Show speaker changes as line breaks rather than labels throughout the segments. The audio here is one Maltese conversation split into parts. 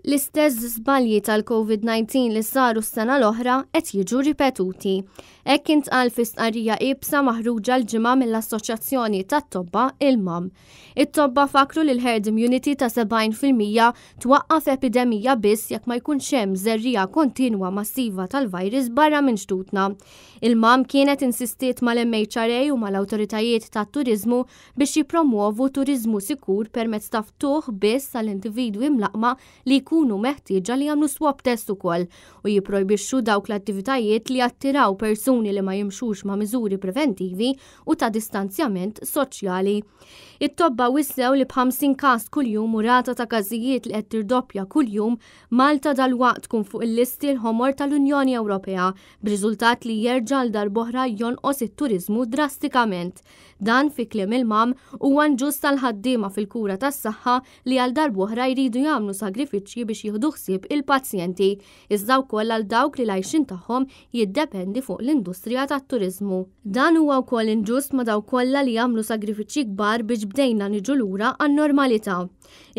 L-istess żbalji tal-COVID-19 li saru s-sena l-oħra qed jiġu ripetuti. Hekk intqal fi stqarrija ibsa maħruġa l-ġimgħa mill-Assoċjazzjoni tat-Tobba il-MAM. It-tobba fakru li l-herd immunity ta' 70% twaqqaf epidemija biss jekk ma jkunx hemm żerrija kontinwa massiva tal-virus barra minn xtutna. Il-MAM kienet insistiet mal-MHRA u mal-awtoritajiet tat-turiżmu biex jippromuovu turiżmu sikur permezz ta' ftuħ biss għall-individwi mlaqma li jkunu meħtieġa li jagħmlu swab test ukoll u jipprojbixxu dawk l-attivitajiet li attiraw persuni li ma jimxux ma' miżuri preventivi u ta' distanzjament soċjali. It-tobba wissew li b'50 każ kuljum u rata ta' każijiet li qed tirdoppja kuljum, Malta dalwaqt tkun fuq il-listi l-ħomor tal-Unjoni Ewropea b'riżultat li jerġa' l darb'oħra jonqos it-turiżmu drastikament. Dan fi kliem il-MAM huwa nġust tal-ħaddiema fil-kura tas-saħħa li għal darb'oħra jridu jagħmlu sagrifiċċji biex jieħdu ħsieb il-pazjenti, iżda wkoll għal dawk li l-għajxin tagħhom jiddependi fuq l-industrija tat-turiżmu. Dan huwa wkoll inġust ma' dawk kollha li jagħmlu sagrifiċċji kbar biex bdejna niġu lura għan-normalità.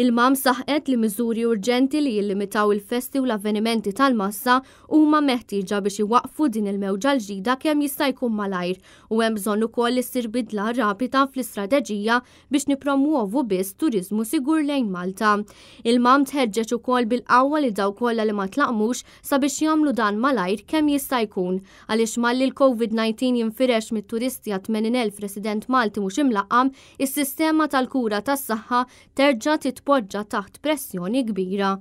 Il-MAM saħqet li miżuri urġenti li jillimitaw il-festi u l-avvenimenti tal-massa huma meħtieġa biex iwaqfu din il-mewġa l-ġdida kemm jista' jkun malajr u hemm bżonn ukoll issir bidla rapida fl-istrateġija biex nippromuovu biss turiżmu sigur lejn Malta. Il-MAM tħeġġeġ ukoll bil-qawwa li dawk kollha li ma tlaqmux sabiex jagħmlu dan malajr kemm jista' jkun għaliex malli l-COVID-19 jinfirex mit-turisti għat 80,000 resident Malti mhux imlaqqam, is-sistema tal-kura tas-saħħa terġa' titpoġġa taħt pressjoni kbira.